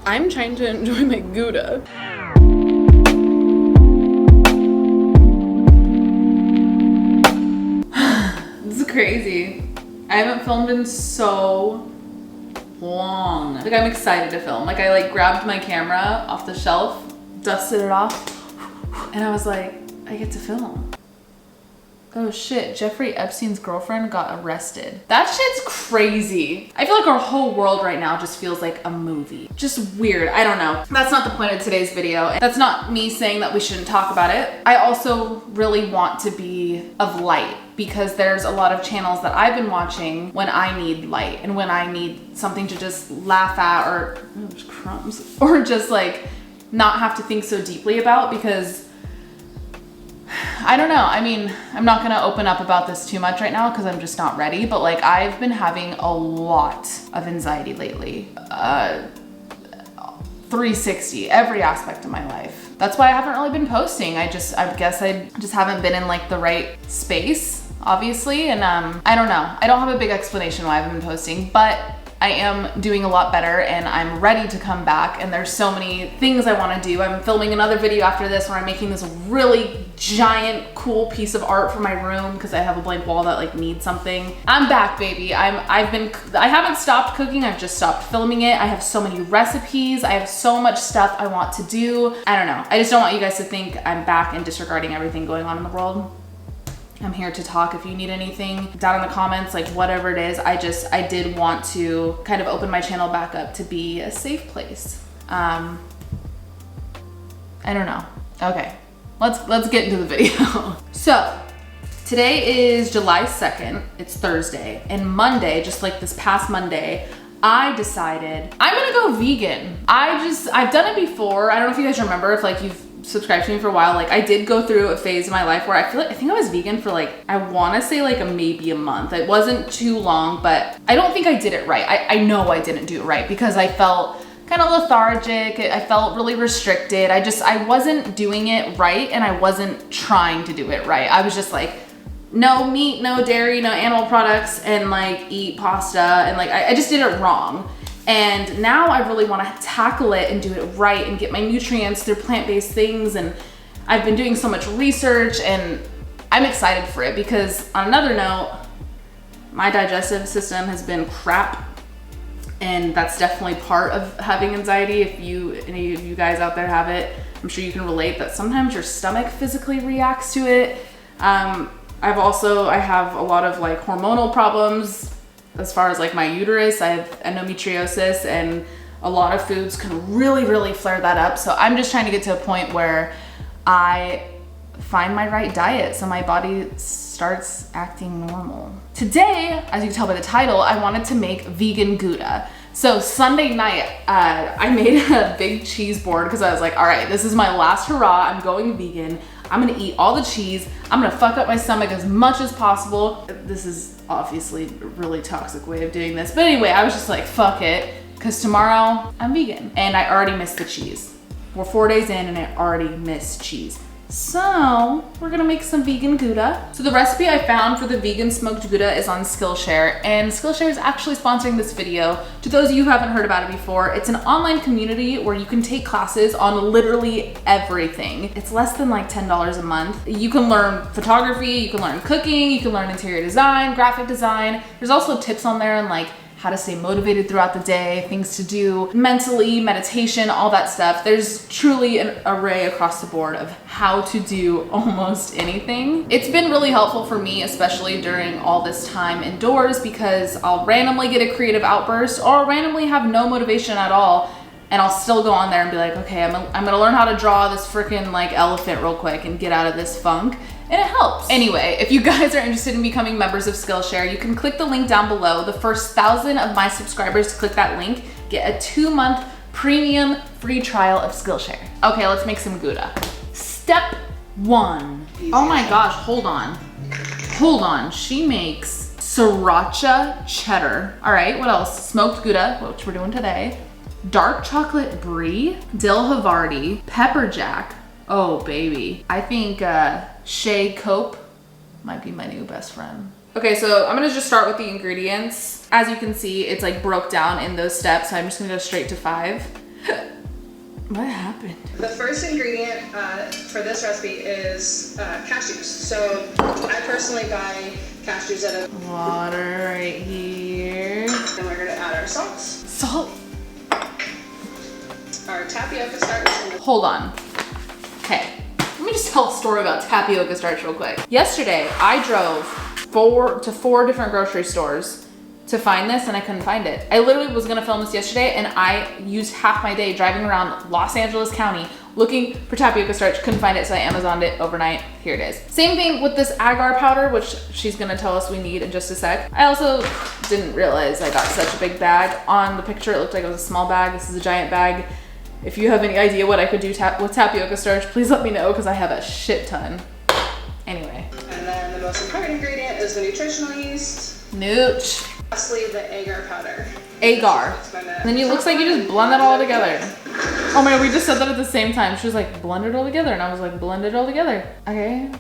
I'm trying to enjoy my Gouda. This is crazy. I haven't filmed in so long. Like, I'm excited to film. Like, I grabbed my camera off the shelf, dusted it off, and I was like, I get to film. Oh shit, Jeffrey Epstein's girlfriend got arrested. That shit's crazy. I feel like our whole world right now just feels like a movie. Just weird, I don't know. That's not the point of today's video. That's not me saying that we shouldn't talk about it. I also really want to be of light because there's a lot of channels that I've been watching when I need light and when I need something to just laugh at or, oh, there's crumbs, or just like not have to think so deeply about because I don't know. I mean, I'm not gonna open up about this too much right now because I'm just not ready, but like I've been having a lot of anxiety lately. 360, every aspect of my life. That's why I haven't really been posting. I guess I just haven't been in like the right space, obviously. And I don't know. I don't have a big explanation why I haven't been posting, but I am doing a lot better and I'm ready to come back, and there's so many things I want to do. I'm filming another video after this where I'm making this really giant cool piece of art for my room because I have a blank wall that like needs something. I'm back, baby. I haven't stopped cooking, I've just stopped filming it. I have so many recipes, I have so much stuff I want to do. I don't know. I just don't want you guys to think I'm back and disregarding everything going on in the world. I'm here to talk. If you need anything down in the comments, like whatever it is, I did want to kind of open my channel back up to be a safe place. I don't know. Okay, let's get into the video. So today is July 2nd, it's Thursday, and Monday, just like this past Monday, I decided I'm gonna go vegan. I've done it before. I don't know if you guys remember, if like you've subscribed to me for a while, like I did go through a phase in my life where I think I was vegan for like, I want to say like maybe a month. It wasn't too long, but I don't think I did it right. I know I didn't do it right because I felt kind of lethargic. I felt really restricted. I wasn't doing it right, and I wasn't trying to do it right. I was just like, no meat, no dairy, no animal products, and like eat pasta, and like I just did it wrong. And now I really want to tackle it and do it right and get my nutrients through plant-based things. And I've been doing so much research and I'm excited for it because, on another note, my digestive system has been crap. And that's definitely part of having anxiety. If any of you guys out there have it, I'm sure you can relate that sometimes your stomach physically reacts to it. I have a lot of like hormonal problems. As far as like my uterus, I have endometriosis, and a lot of foods can really, really flare that up. So I'm just trying to get to a point where I find my right diet so my body starts acting normal. Today, as you can tell by the title, I wanted to make vegan Gouda. So Sunday night, I made a big cheese board because I was like, all right, this is my last hurrah. I'm going vegan. I'm gonna eat all the cheese. I'm gonna fuck up my stomach as much as possible. This is obviously a really toxic way of doing this. But anyway, I was just like, fuck it, because tomorrow I'm vegan. And I already missed the cheese. We're 4 days in and I already missed cheese. So we're gonna make some vegan Gouda. So the recipe I found for the vegan smoked Gouda is on Skillshare, and Skillshare is actually sponsoring this video. To those of you who haven't heard about it before, it's an online community where you can take classes on literally everything. It's less than like $10 a month. You can learn photography, you can learn cooking, you can learn interior design, graphic design. There's also tips on there on like how to stay motivated throughout the day, things to do mentally, meditation, all that stuff. There's truly an array across the board of how to do almost anything. It's been really helpful for me, especially during all this time indoors, because I'll randomly get a creative outburst or I'll randomly have no motivation at all, and I'll still go on there and be like, okay, I'm gonna learn how to draw this freaking like elephant real quick and get out of this funk. And it helps. Anyway, if you guys are interested in becoming members of Skillshare, you can click the link down below. The first 1,000 of my subscribers to click that link get a 2-month premium free trial of Skillshare. Okay, let's make some Gouda. Step 1. Oh my gosh, hold on. Hold on, she makes sriracha cheddar. All right, what else? Smoked Gouda, which we're doing today. Dark chocolate brie, dill Havarti, pepper jack. Oh baby, I think Shay Cope might be my new best friend. Okay, so I'm gonna just start with the ingredients. As you can see, it's like broke down in those steps, so I'm just gonna go straight to 5. What happened? The first ingredient for this recipe is cashews. So I personally buy cashews at a... Water right here. And we're gonna add our salt. Salt? Our tapioca starch. Hold on. Okay, let me just tell a story about tapioca starch real quick. Yesterday, I drove to four different grocery stores to find this and I couldn't find it. I literally was gonna film this yesterday and I used half my day driving around Los Angeles County looking for tapioca starch, couldn't find it, so I Amazoned it overnight. Here it is. Same thing with this agar powder, which she's gonna tell us we need in just a sec. I also didn't realize I got such a big bag. On the picture, it looked like it was a small bag. This is a giant bag. If you have any idea what I could do with tapioca starch, please let me know because I have a shit ton. Anyway. And then the most important ingredient is the nutritional yeast. Nooch. Lastly, the agar powder. Agar. And then it looks like you just blend that all together. Oh my god, we just said that at the same time. She was like, blend it all together. And I was like, blend it all together. Okay.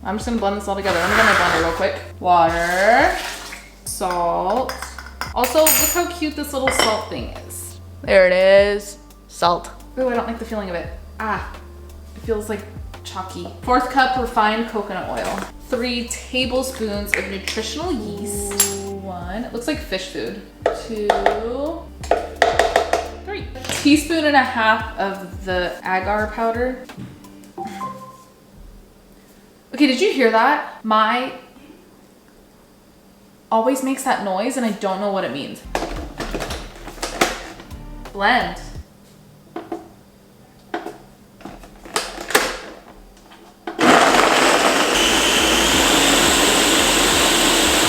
I'm just gonna blend this all together. Let me get my blender real quick. Water. Salt. Also, look how cute this little salt thing is. There it is. Salt. Oh, I don't like the feeling of it. Ah, it feels like chalky. 4th cup refined coconut oil. 3 tablespoons of nutritional yeast. 1, it looks like fish food. 2, 3. Teaspoon and a half of the agar powder. Okay, did you hear that? My always makes that noise and I don't know what it means. Blend.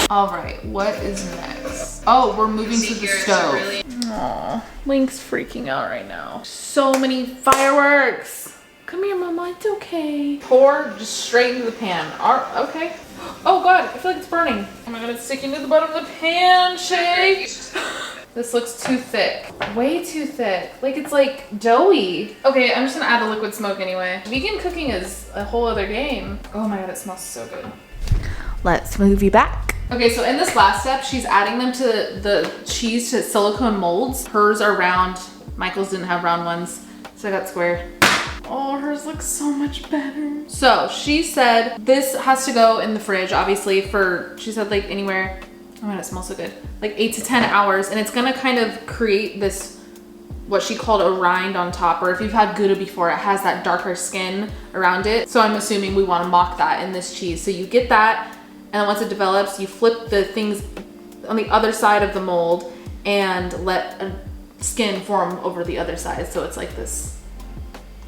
All right, what is next? Oh, we're moving to the stove. Aw, Link's freaking out right now. So many fireworks. Come here, Mama, it's okay. Pour just straight into the pan. Okay. Oh God, I feel like it's burning. Oh my God, it's sticking to the bottom of the pan, Shay. This looks too thick. Way too thick. Like it's like doughy. Okay, I'm just gonna add the liquid smoke anyway. Vegan cooking is a whole other game. Oh my God, it smells so good. Let's move you back. Okay, so in this last step, she's adding them to the cheese to silicone molds. Hers are round. Michael's didn't have round ones, so I got square. Oh, hers looks so much better. So she said this has to go in the fridge, obviously, for, she said like anywhere, oh man, it smells so good, like 8 to 10 hours. And it's gonna kind of create this, what she called a rind on top, or if you've had Gouda before, it has that darker skin around it. So I'm assuming we wanna mock that in this cheese. So you get that, and then once it develops, you flip the things on the other side of the mold and let a skin form over the other side. So it's like this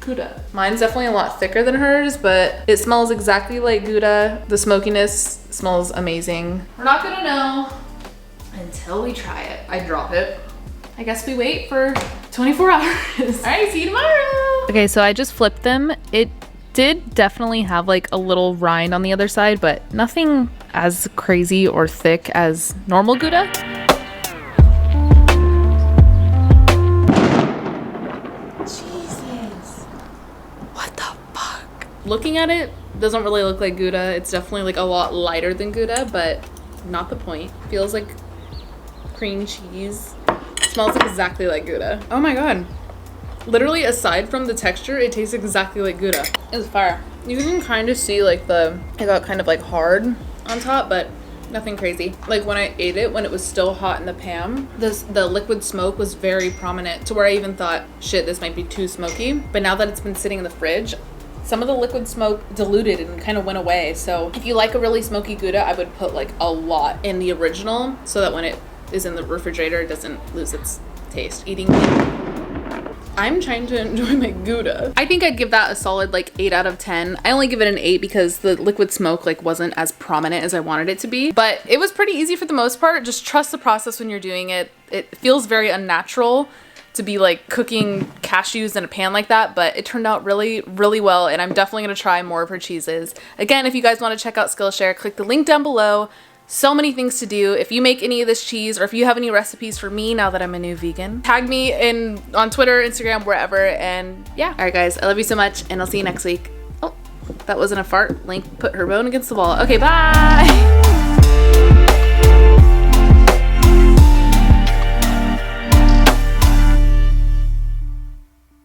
Gouda. Mine's definitely a lot thicker than hers, but it smells exactly like Gouda. The smokiness smells amazing. We're not gonna know until we try it. I drop it. I guess we wait for 24 hours. All right, see you tomorrow. Okay, so I just flipped them. It did definitely have like a little rind on the other side, but nothing as crazy or thick as normal Gouda. Jesus. What the fuck? Looking at it, doesn't really look like Gouda. It's definitely like a lot lighter than Gouda, but not the point. Feels like cream cheese. Smells exactly like Gouda. Oh my God. Literally, aside from the texture, it tastes exactly like Gouda. It's fire. You can kind of see like it got kind of like hard on top, but nothing crazy. Like when I ate it, when it was still hot in the pan, the liquid smoke was very prominent to where I even thought, shit, this might be too smoky. But now that it's been sitting in the fridge, some of the liquid smoke diluted and kind of went away. So if you like a really smoky Gouda, I would put like a lot in the original so that when it is in the refrigerator, it doesn't lose its taste. I'm trying to enjoy my Gouda. I think I'd give that a solid like 8 out of 10. I only give it an 8 because the liquid smoke like wasn't as prominent as I wanted it to be, but it was pretty easy for the most part. Just trust the process when you're doing it. It feels very unnatural to be like cooking cashews in a pan like that, but it turned out really, really well, and I'm definitely gonna try more of her cheeses. Again, if you guys wanna check out Skillshare, click the link down below. So many things to do. If you make any of this cheese, or if you have any recipes for me now that I'm a new vegan, tag me on Twitter, Instagram, wherever. And yeah. All right, guys, I love you so much, and I'll see you next week. Oh, that wasn't a fart. Link put her bone against the wall. Okay, bye.